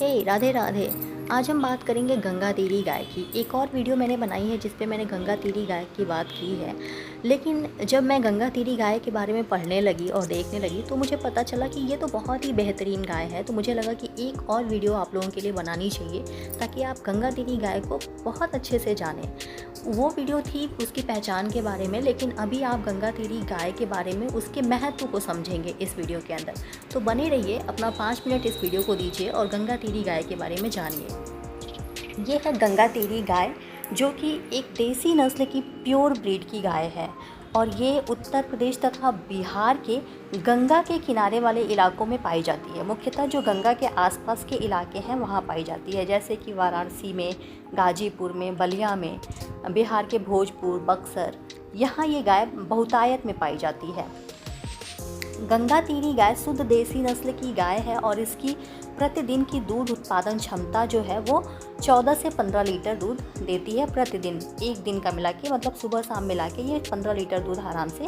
हे राधे राधे। आज हम बात करेंगे गंगा तेरी गाय की। एक और वीडियो मैंने बनाई है जिस पे मैंने गंगा तेरी गाय की बात की है, लेकिन जब मैं गंगा तेरी गाय के बारे में पढ़ने लगी और देखने लगी तो मुझे पता चला कि ये तो बहुत ही बेहतरीन गाय है। तो मुझे लगा कि एक और वीडियो आप लोगों के लिए बनानी चाहिए ताकि आप गंगा तेरी गाय को बहुत अच्छे से जानें। वो वीडियो थी उसकी पहचान के बारे में, लेकिन अभी आप गंगा तेरी गाय के बारे में उसके महत्व को समझेंगे इस वीडियो के अंदर। तो बने रहिए, अपना 5 मिनट इस वीडियो को दीजिए और गंगा तेरी गाय के बारे में जानिए। ये है गंगा तेरी गाय, जो कि एक देसी नस्ल की प्योर ब्रीड की गाय है और ये उत्तर प्रदेश तथा बिहार के गंगा के किनारे वाले इलाकों में पाई जाती है। मुख्यतः जो गंगा के आसपास के इलाके हैं वहाँ पाई जाती है, जैसे कि वाराणसी में, गाजीपुर में, बलिया में, बिहार के भोजपुर, बक्सर, यहाँ ये गाय बहुतायत में पाई जाती है। गंगा तेरी गाय शुद्ध देसी नस्ल की गाय है और इसकी प्रतिदिन की दूध उत्पादन क्षमता जो है वो 14 से 15 लीटर दूध देती है प्रतिदिन। एक दिन का मिला के, मतलब सुबह शाम मिला के ये 15 लीटर दूध आराम से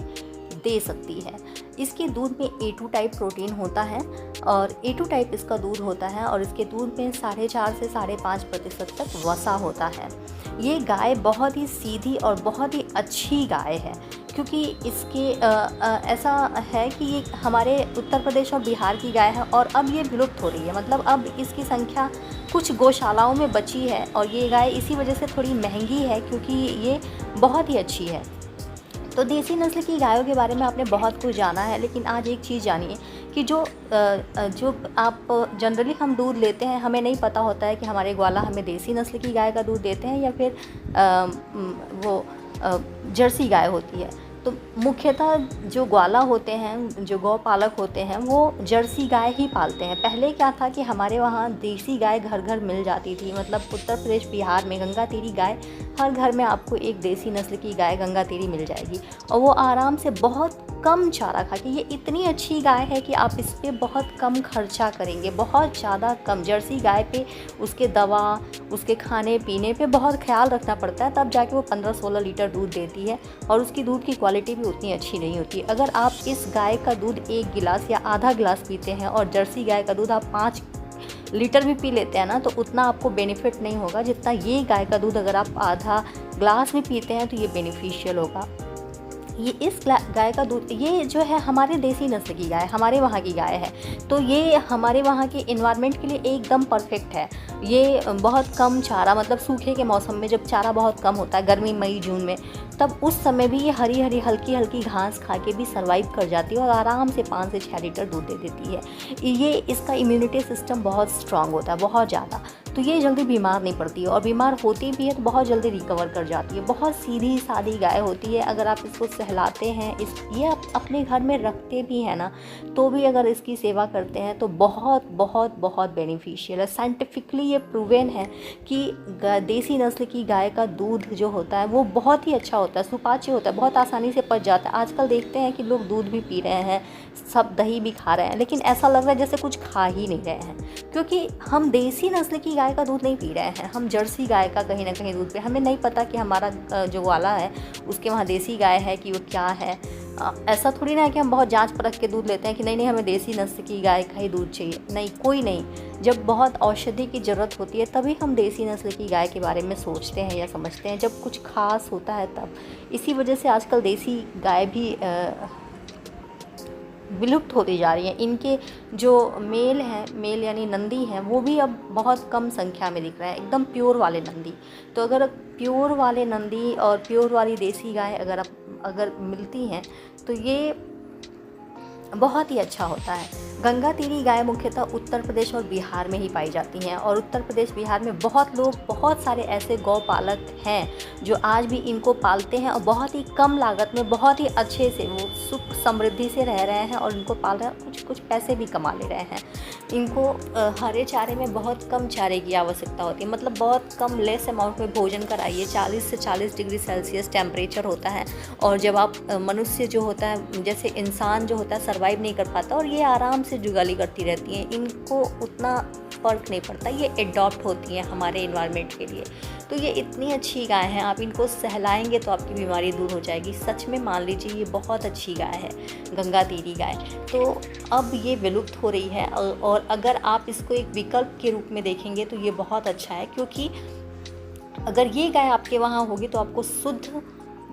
दे सकती है। इसके दूध में A2 टाइप प्रोटीन होता है और A2 टाइप इसका दूध होता है और इसके दूध में 4.5 से 5.5% तक वसा होता है। ये गाय बहुत ही सीधी और बहुत ही अच्छी गाय है, क्योंकि इसके ऐसा है कि ये हमारे उत्तर प्रदेश और बिहार की गाय है और अब ये विलुप्त हो रही है। मतलब अब इसकी संख्या कुछ गौशालाओं में बची है और ये गाय इसी वजह से थोड़ी महंगी है, क्योंकि ये बहुत ही अच्छी है। तो देसी नस्ल की गायों के बारे में आपने बहुत कुछ जाना है, लेकिन आज एक चीज़ जानिए कि जो आप जनरली हम दूध लेते हैं, हमें नहीं पता होता है कि हमारे ग्वाला हमें देसी नस्ल की गाय का दूध देते हैं या फिर वो जर्सी गाय होती है। तो मुख्यतः जो ग्वाला होते हैं, जो गौपालक होते हैं, वो जर्सी गाय ही पालते हैं। पहले क्या था कि हमारे वहाँ देसी गाय घर घर मिल जाती थी। मतलब उत्तर प्रदेश, बिहार में गंगा तेरी गाय हर घर में आपको एक देसी नस्ल की गाय गंगा तेरी मिल जाएगी और वो आराम से बहुत कम चारा खा के, ये इतनी अच्छी गाय है कि आप इस पर बहुत कम खर्चा करेंगे, बहुत ज़्यादा कम। जर्सी गाय पे उसके दवा, उसके खाने पीने पे बहुत ख्याल रखना पड़ता है, तब जाके वो 15-16 लीटर दूध देती है और उसकी दूध की क्वालिटी भी उतनी अच्छी नहीं होती। अगर आप इस गाय का दूध 1 गिलास या आधा गिलास पीते हैं और जर्सी गाय का दूध आप 5 लीटर भी पी लेते हैं ना, तो उतना आपको बेनिफिट नहीं होगा जितना ये गाय का दूध अगर आप आधा ग्लास में पीते हैं तो ये बेनिफिशियल होगा। ये इस गाय का दूध, ये जो है हमारे देसी नस्ल की गाय, हमारे वहाँ की गाय है, तो ये हमारे वहाँ के इन्वायरमेंट के लिए एकदम परफेक्ट है। ये बहुत कम चारा, मतलब सूखे के मौसम में जब चारा बहुत कम होता है, गर्मी, मई, जून में, तब उस समय भी ये हरी हरी हल्की हल्की घास खा के भी सर्वाइव कर जाती है और आराम से 5 से 6 लीटर दूध दे देती है। ये इसका इम्यूनिटी सिस्टम बहुत स्ट्रांग होता है, बहुत ज़्यादा, तो ये जल्दी बीमार नहीं पड़ती है और बीमार होती भी है तो बहुत जल्दी रिकवर कर जाती है। बहुत सीधी सादी गाय होती है। अगर आप इसको सहलाते हैं, ये आप अपने घर में रखते भी हैं ना, तो भी अगर इसकी सेवा करते हैं तो बहुत बहुत बहुत बेनिफिशियल है। साइंटिफिकली ये प्रूवन है कि देसी नस्ल की गाय का दूध जो होता है वो बहुत ही अच्छा होता है, सुपाच्य होता है, बहुत आसानी से पच जाता है। आजकल देखते हैं कि लोग दूध भी पी रहे हैं, सब दही भी खा रहे हैं, लेकिन ऐसा लग रहा है जैसे कुछ खा ही नहीं रहे हैं, क्योंकि हम देसी नस्ल की गाय का दूध नहीं पी रहे हैं, हम जर्सी गाय का कहीं ना कहीं दूध पी। हमें नहीं पता कि हमारा जो वाला है उसके वहाँ देसी गाय है कि वो क्या है। ऐसा थोड़ी ना है कि हम बहुत जांच परख के दूध लेते हैं कि नहीं नहीं हमें देसी नस्ल की गाय का ही दूध चाहिए। नहीं, कोई नहीं। जब बहुत औषधि की ज़रूरत होती है तभी हम देसी नस्ल की गाय के बारे में सोचते हैं या समझते हैं, जब कुछ खास होता है तब। इसी वजह से आजकल देसी गाय भी विलुप्त होती जा रही हैं। इनके जो मेल हैं, मेल यानी नंदी हैं, वो भी अब बहुत कम संख्या में दिख रहे हैं, एकदम प्योर वाले नंदी। तो अगर प्योर वाले नंदी और प्योर वाली देसी गाय अगर मिलती हैं तो ये बहुत ही अच्छा होता है। गंगा तेरी गाय मुख्यतः उत्तर प्रदेश और बिहार में ही पाई जाती हैं और उत्तर प्रदेश, बिहार में बहुत लोग, बहुत सारे ऐसे गौपालक हैं जो आज भी इनको पालते हैं और बहुत ही कम लागत में बहुत ही अच्छे से वो सुख समृद्धि से रह रहे हैं और इनको पाल रहे हैं, कुछ पैसे भी कमा ले रहे हैं। इनको हरे चारे में बहुत कम चारे की आवश्यकता होती है, मतलब बहुत कम, लेस अमाउंट में भोजन कराइए। 40 से 40 डिग्री सेल्सियस टेम्परेचर होता है और जब आप मनुष्य जो होता है, जैसे इंसान जो होता है, सर्वाइव नहीं कर पाता और ये आराम से जुगाली करती रहती हैं। इनको उतना फ़र्क नहीं पड़ता, ये एडॉप्ट होती हैं हमारे एनवायरनमेंट के लिए। तो ये इतनी अच्छी गाय हैं, आप इनको सहलाएँगे तो आपकी बीमारी दूर हो जाएगी। सच में मान लीजिए ये बहुत अच्छी गाय है गंगा तेरी गाय। तो अब ये विलुप्त हो रही है और अगर आप इसको एक विकल्प के रूप में देखेंगे तो ये बहुत अच्छा है, क्योंकि अगर ये गाय आपके वहाँ होगी तो आपको शुद्ध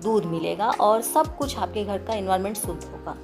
दूध मिलेगा और सब कुछ आपके घर का एनवायरनमेंट शुद्ध होगा।